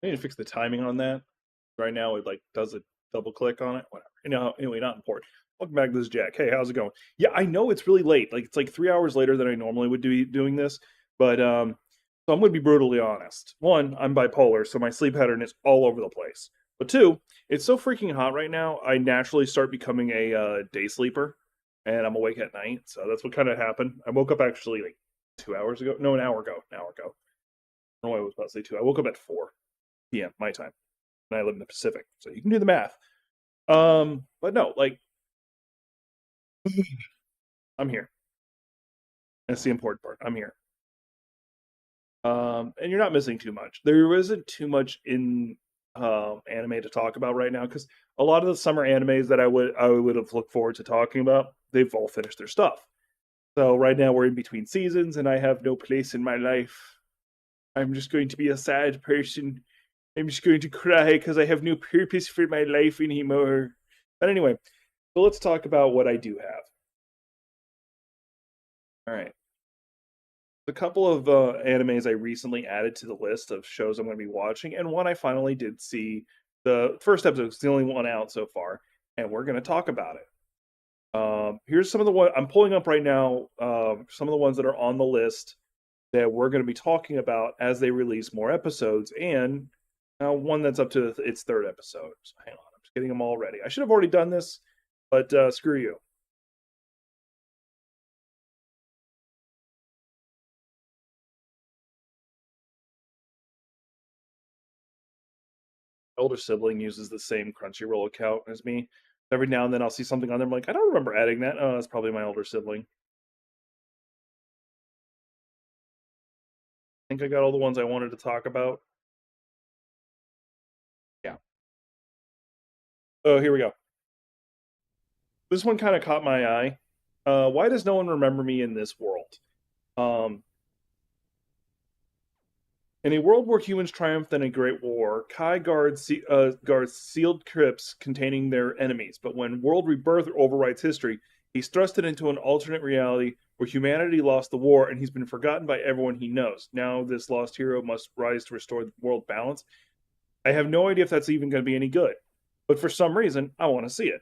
I need to fix the timing on that. Right now, it like does a double click on it. Whatever. Anyway, not important. Welcome back to this Jack. Hey, how's it going? Yeah, I know it's really late. Like it's like 3 hours later than I normally would be doing this. But so I'm gonna be brutally honest. One, I'm bipolar, so my sleep pattern is all over the place. But two, it's so freaking hot right now. I naturally start becoming a day sleeper, and I'm awake at night. So that's what kind of happened. I woke up actually like 2 hours ago. No, an hour ago. An hour ago. I don't know why I was about to say two. I woke up at 4 p.m. my time, and I live in the Pacific, so you can do the math. But no, like I'm here. That's the important part. I'm here. And you're not missing too much. There isn't too much in anime to talk about right now because a lot of the summer animes that I would have looked forward to talking about, they've all finished their stuff. So right now we're in between seasons, and I have no place in my life. I'm just going to be a sad person. I'm just going to cry because I have no purpose for my life anymore. But anyway, so let's talk about what I do have. All right. A couple of animes I recently added to the list of shows I'm going to be watching, and one I finally did see. The first episode is the only one out so far, and we're going to talk about it. Here's some of the one I'm pulling up right now. Some of the ones that are on the list that we're going to be talking about as they release more episodes, and one that's up to its third episode. So hang on, I'm just getting them all ready. I should have already done this, but screw you. Older sibling uses the same Crunchyroll account as me. Every now and then I'll see something on there. I'm like, I don't remember adding that. Oh, that's probably my older sibling. I think I got all the ones I wanted to talk about. Yeah. Oh, here we go. This one kind of caught my eye. Why does no one remember me in this world? Um, in a world where humans triumphed in a great war, Kai guards sealed crypts containing their enemies. But when world rebirth overwrites history, he's thrusted into an alternate reality where humanity lost the war and he's been forgotten by everyone he knows. Now, this lost hero must rise to restore the world balance. I have no idea if that's even going to be any good, but for some reason, I want to see it.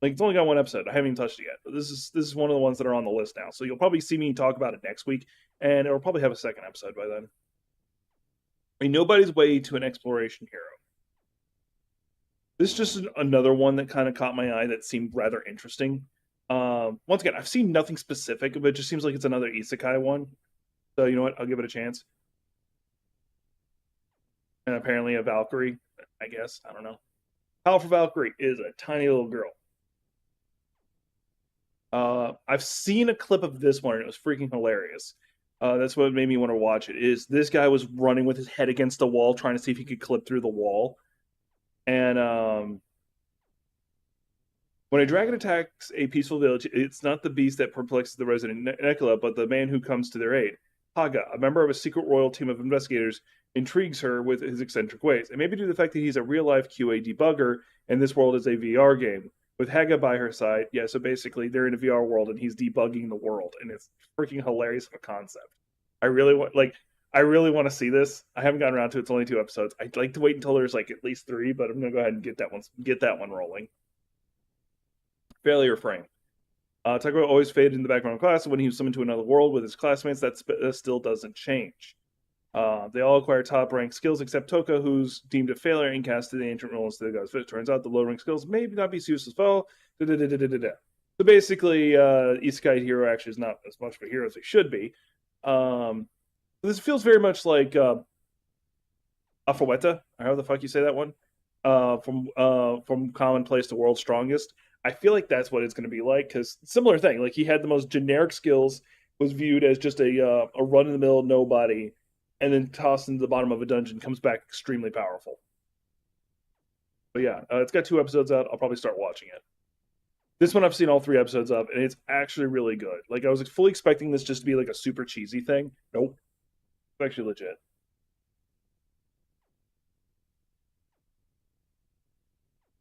Like it's only got one episode. I haven't even touched it yet. But this is one of the ones that are on the list now. So you'll probably see me talk about it next week, and it'll probably have a second episode by then. A Nobody's Way to an Exploration Hero. This is just another one that kind of caught my eye that seemed rather interesting. Once again, I've seen nothing specific, but it just seems like it's another isekai one. So you know what? I'll give it a chance. And apparently a Valkyrie, I guess. I don't know. Powerful Valkyrie is a tiny little girl. I've seen a clip of this one and it was freaking hilarious. That's what made me want to watch it. Is this guy was running with his head against the wall trying to see if he could clip through the wall, and when a dragon attacks a peaceful village, it's not the beast that perplexes the resident Nicola, but the man who comes to their aid. Haga, a member of a secret royal team of investigators, intrigues her with his eccentric ways, and maybe due to the fact that he's a real life QA debugger, and this world is a VR game. With Haga by her side, yeah, so basically they're in a VR world and he's debugging the world, and it's freaking hilarious of a concept. I really want, like, I really want to see this. I haven't gotten around to it. It's only 2 episodes. I'd like to wait until there's like at least three, but I'm gonna go ahead and get that one rolling. Failure frame. Takuro always faded in the background of class, and when he was summoned to another world with his classmates, that still doesn't change. They all acquire top rank skills except Toka, who's deemed a failure and cast to the ancient role instead of God's fist. Turns out the low rank skills may not be used as well. So basically, Isekai Hero actually is not as much of a hero as they should be. This feels very much like Afaweta, or how the fuck you say that one, from Commonplace to World's Strongest. I feel like that's what it's going to be like because similar thing. Like he had the most generic skills, was viewed as just a run in the mill nobody, and then tossed into the bottom of a dungeon. Comes back extremely powerful. But yeah, it's got 2 episodes out. I'll probably start watching it. This one I've seen all 3 episodes of, and it's actually really good. Like I was fully expecting this just to be like a super cheesy thing. Nope, it's actually legit.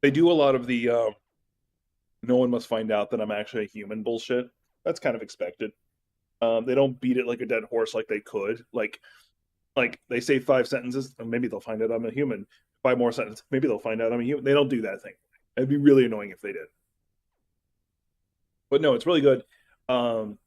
They do a lot of the no one must find out that I'm actually a human bullshit. That's kind of expected. They don't beat it like a dead horse like they could. Like Like they say 5 sentences, and maybe they'll find out I'm a human. 5 more sentences, maybe they'll find out I'm a human. They don't do that thing. It'd be really annoying if they did. But no, it's really good. Um,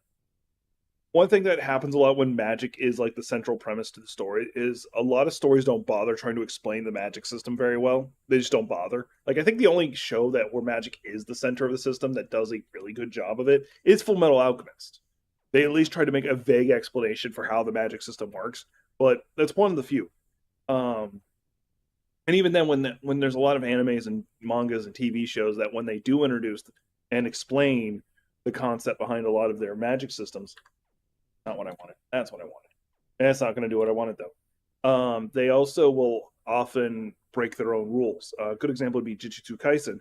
One thing that happens a lot when magic is like the central premise to the story is a lot of stories don't bother trying to explain the magic system very well. They just don't bother. Like I think the only show that where magic is the center of the system that does a really good job of it is Full Metal Alchemist. They at least try to make a vague explanation for how the magic system works, but that's one of the few. Um, and even then, when there's a lot of animes and mangas and TV shows that when they do introduce and explain the concept behind a lot of their magic systems, not what I wanted. That's what I wanted. That's not going to do what I wanted though. They also will often break their own rules. A good example would be Jujutsu Kaisen,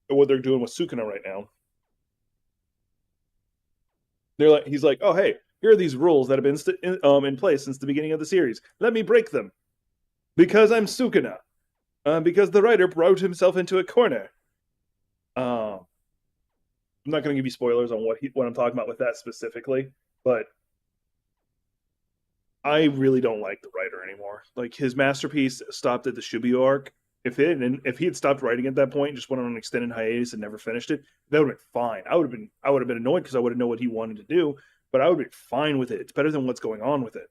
what they're doing with Sukuna right now. He's like, oh hey, here are these rules that have been in place since the beginning of the series. Let me break them because I'm Sukuna. Because the writer wrote himself into a corner. I'm not going to give you spoilers on what I'm talking about with that specifically, but I really don't like the writer anymore. Like his masterpiece stopped at the Shubio arc. If he had stopped writing at that point and just went on an extended hiatus and never finished it, that would have been fine. I would have been annoyed because I would have known what he wanted to do, but I would have been fine with it. It's better than what's going on with it.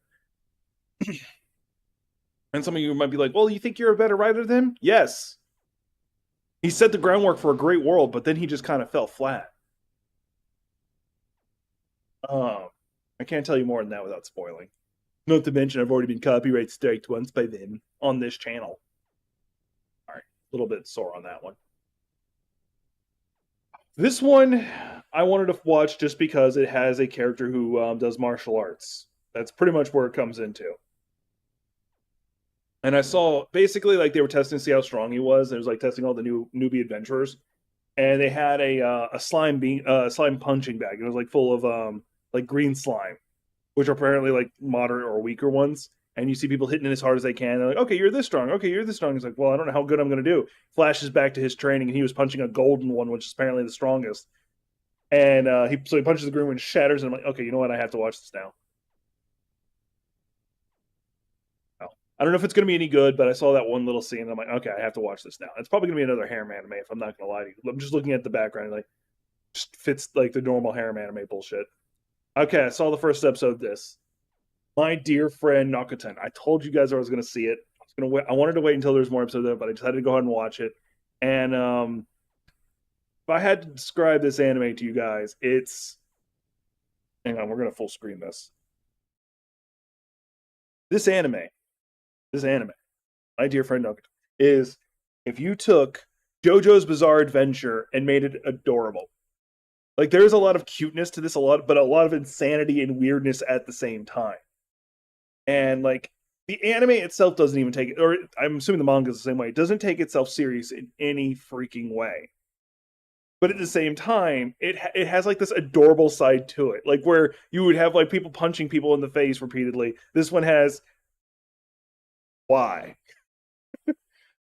And some of you might be like, well, you think you're a better writer than him? Yes. He set the groundwork for a great world, but then he just kind of fell flat. I can't tell you more than that without spoiling. Not to mention, I've already been copyright striked once by them on this channel. All right, a little bit sore on that one. This one I wanted to watch just because it has a character who does martial arts. That's pretty much where it comes into. And I saw basically like they were testing to see how strong he was. It was like testing all the new newbie adventurers, and they had a slime punching bag. It was like full of like green slime, which are apparently like moderate or weaker ones. And you see people hitting it as hard as they can. They're like, okay, you're this strong. Okay, you're this strong. He's like, well, I don't know how good I'm going to do. Flashes back to his training, and he was punching a golden one, which is apparently the strongest. And he punches the green one, shatters, and I'm like, okay, you know what? I have to watch this now. Oh. I don't know if it's going to be any good, but I saw that one little scene. And I'm like, okay, I have to watch this now. It's probably going to be another harem anime, if I'm not going to lie to you. I'm just looking at the background, like, just fits like the normal harem anime bullshit. Okay, I saw the first episode of this. My dear friend Nakuten. I told you guys I was going to see it. I was going to wait. I wanted to wait until there's more episodes of it, but I decided to go ahead and watch it. And if I had to describe this anime to you guys, it's. Hang on, we're going to full screen this. This anime, my dear friend Nakuten, is if you took JoJo's Bizarre Adventure and made it adorable. Like there's a lot of cuteness to this, but a lot of insanity and weirdness at the same time. And like the anime itself doesn't even take it, or I'm assuming the manga is the same way. It doesn't take itself serious in any freaking way. But at the same time, it has like this adorable side to it, like where you would have like people punching people in the face repeatedly. This one has why.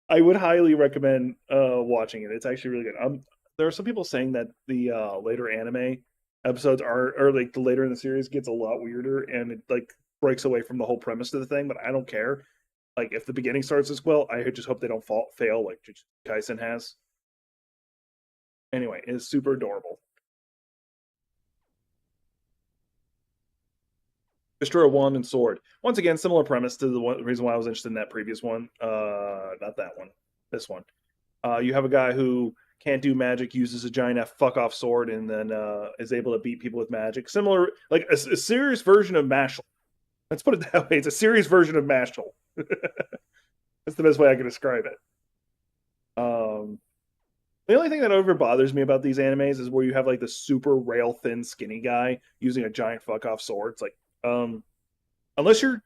I would highly recommend watching it. It's actually really good. There are some people saying that the later anime episodes or like the later in the series gets a lot weirder and it like breaks away from the whole premise of the thing, but I don't care. Like if the beginning starts as well, I just hope they don't fail like Jujutsu Kaisen has. Anyway, it's super adorable. Destroy a wand and sword. Once again, similar premise to the reason why I was interested in that previous one. Not that one. This one. You have a guy who can't do magic, uses a giant fuck off sword, and then is able to beat people with magic. Similar, like a serious version of Mashal. Let's put it that way. It's a serious version of Mashal. That's the best way I can describe it. The only thing that ever bothers me about these animes is where you have like the super rail thin skinny guy using a giant fuck off sword. It's like, unless you're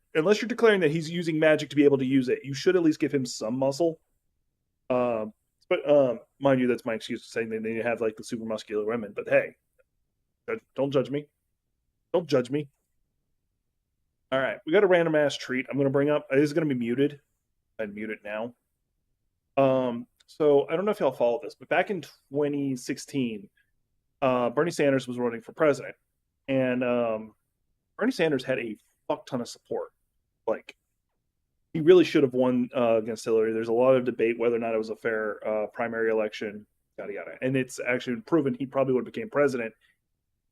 declaring that he's using magic to be able to use it, you should at least give him some muscle. But mind you, that's my excuse for saying they need to have like the super muscular women. But hey, don't judge me. Don't judge me. All right, we got a random ass treat. I'm gonna bring up. It is gonna be muted. I'd mute it now. So I don't know if y'all follow this, but back in 2016, Bernie Sanders was running for president, and Bernie Sanders had a fuck ton of support. Like he really should have won against Hillary. There's a lot of debate whether or not it was a fair primary election, yada yada. And it's actually proven he probably would have became president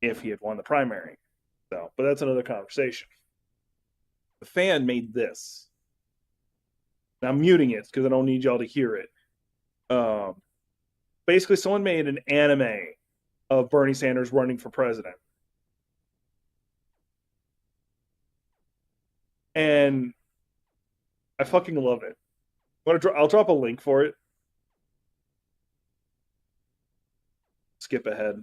if he had won the primary. So, but that's another conversation. The fan made this. And I'm muting it because I don't need y'all to hear it. Basically, someone made an anime of Bernie Sanders running for president. And I fucking love it. I'll drop a link for it. Skip ahead.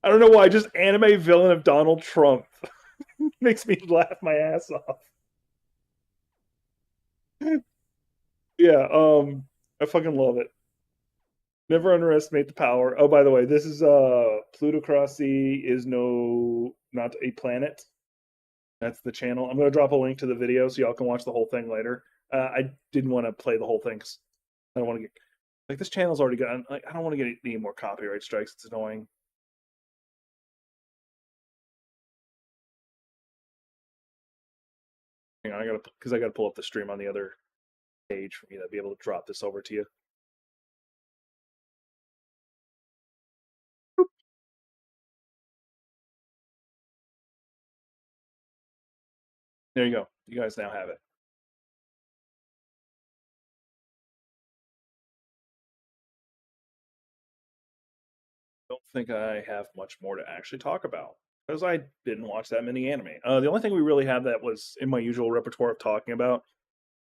I don't know why, just anime villain of Donald Trump makes me laugh my ass off. Yeah, I fucking love it. Never underestimate the power. Oh, by the way, this is plutocracy is not a planet. That's the channel. I'm gonna drop a link to the video so y'all can watch the whole thing later. I didn't want to play the whole thing because I don't want to get like this channel's already got. Like, I don't want to get any more copyright strikes. It's annoying. Hang on, I gotta pull up the stream on the other page for me to be able to drop this over to you. There you go. You guys now have it. Don't think I have much more to actually talk about because I didn't watch that many anime. The only thing we really have that was in my usual repertoire of talking about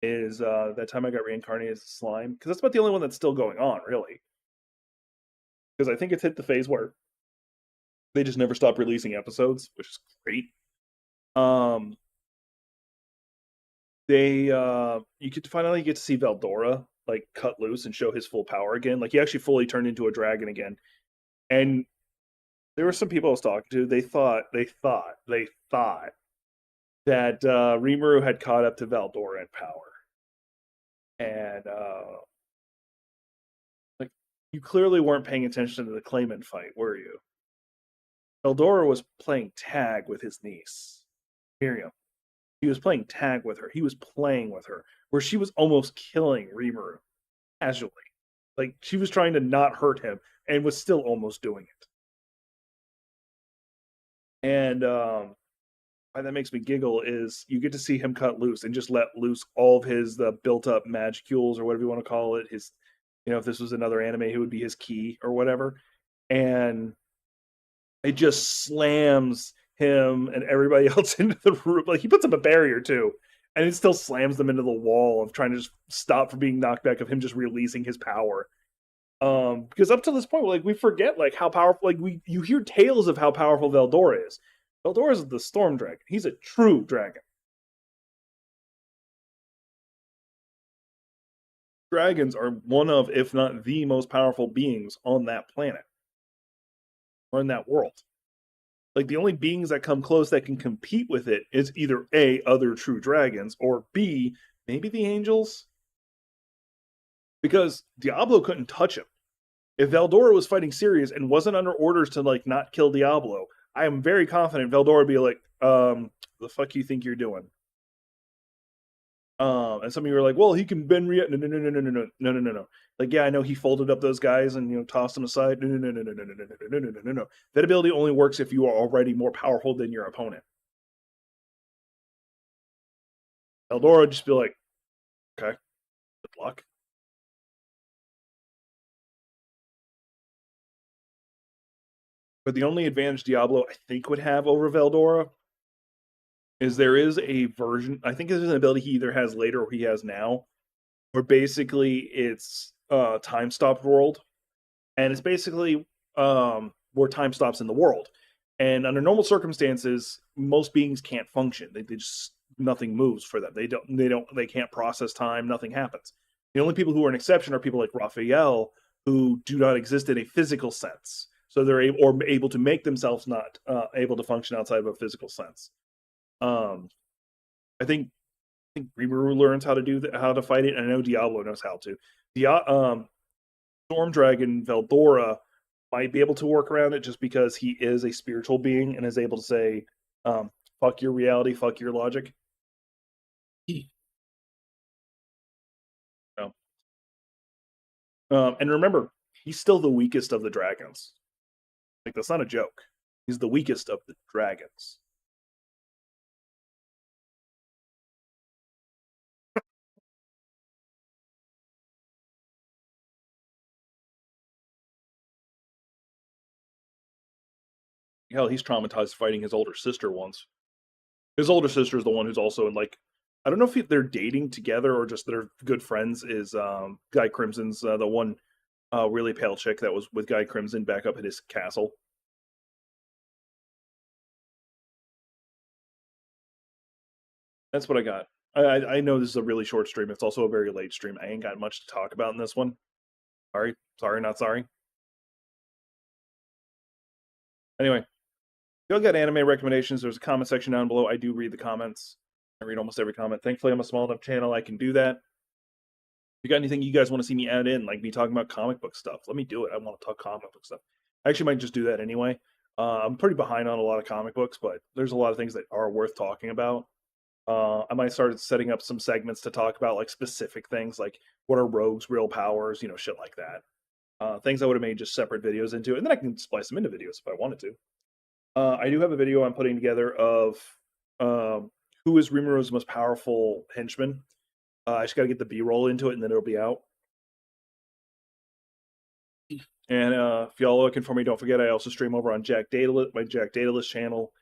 is that time I got reincarnated as a slime because that's about the only one that's still going on, really. Because I think it's hit the phase where they just never stop releasing episodes, which is great. You get to finally get to see Veldora like cut loose and show his full power again. Like he actually fully turned into a dragon again. And there were some people I was talking to. They thought that Rimuru had caught up to Veldora in power, and like you clearly weren't paying attention to the claimant fight, were you? Veldora was playing tag with his niece, Miriam. He was playing tag with her. He was playing with her, where she was almost killing Rimuru casually. Like she was trying to not hurt him and was still almost doing it. And why that makes me giggle is you get to see him cut loose and just let loose all of his built up magicules or whatever you want to call it. His, if this was another anime, it would be his ki or whatever. And it just slams him and everybody else into the room. Like he puts up a barrier too, and it still slams them into the wall of trying to just stop from being knocked back of him just releasing his power. Because up to this point, like we forget like how powerful. Like you hear tales of how powerful Veldora is. Veldora is the storm dragon. He's a true dragon. Dragons are one of, if not the most powerful beings on that planet or in that world. Like the only beings that come close that can compete with it is either A, other true dragons, or B, maybe the angels. Because Diablo couldn't touch him. If Veldora was fighting Sirius and wasn't under orders to like not kill Diablo, I am very confident Veldora would be like, the fuck you think you're doing? And some of you are like, well, he can bend no. Like, yeah, I know he folded up those guys and tossed them aside. No. That ability only works if you are already more powerful than your opponent. Veldora would just be like, okay, good luck. But the only advantage Diablo, I think, would have over Veldora is there is a version, I think there's an ability he either has later or he has now, where basically it's time stopped world. And it's basically where time stops in the world. And under normal circumstances, most beings can't function. They just nothing moves for them. They can't process time, nothing happens. The only people who are an exception are people like Raphael, who do not exist in a physical sense. So they're able to make themselves not able to function outside of a physical sense. I think Rimuru learns how to do how to fight it, and I know Diablo knows how to. Storm Dragon Veldora might be able to work around it just because he is a spiritual being and is able to say, Fuck your reality, fuck your logic. No. And remember, he's still the weakest of the dragons. Like, that's not a joke. He's the weakest of the dragons. Hell, he's traumatized fighting his older sister once. His older sister is the one who's also in, like, I don't know if they're dating together or just they're good friends. Is Guy Crimson's the one really pale chick that was with Guy Crimson back up at his castle. That's what I got. I know this is a really short stream. It's also a very late stream. I ain't got much to talk about in this one. Sorry, not sorry. Anyway, if y'all got anime recommendations, there's a comment section down below. I do read the comments. I read almost every comment. Thankfully, I'm a small enough channel I can do that. If you got anything you guys want to see me add in, like me talking about comic book stuff, let me do it. I want to talk comic book stuff. I actually might just do that anyway. I'm pretty behind on a lot of comic books, but there's a lot of things that are worth talking about. I might start setting up some segments to talk about like specific things, like what are Rogue's real powers, shit like that. Things I would have made just separate videos into, and then I can splice them into videos if I wanted to. I do have a video I'm putting together of who is Rimuro's most powerful henchman. I just got to get the B-roll into it, and then it'll be out. And if y'all are looking for me, don't forget I also stream over on Jack Datalist, my Jack Datalist channel.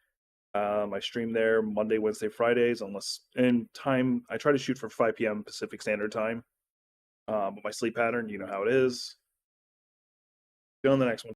I stream there Monday, Wednesday, Fridays, unless in time I try to shoot for 5 p.m. Pacific Standard Time. But my sleep pattern, you know how it is. See you on the next one.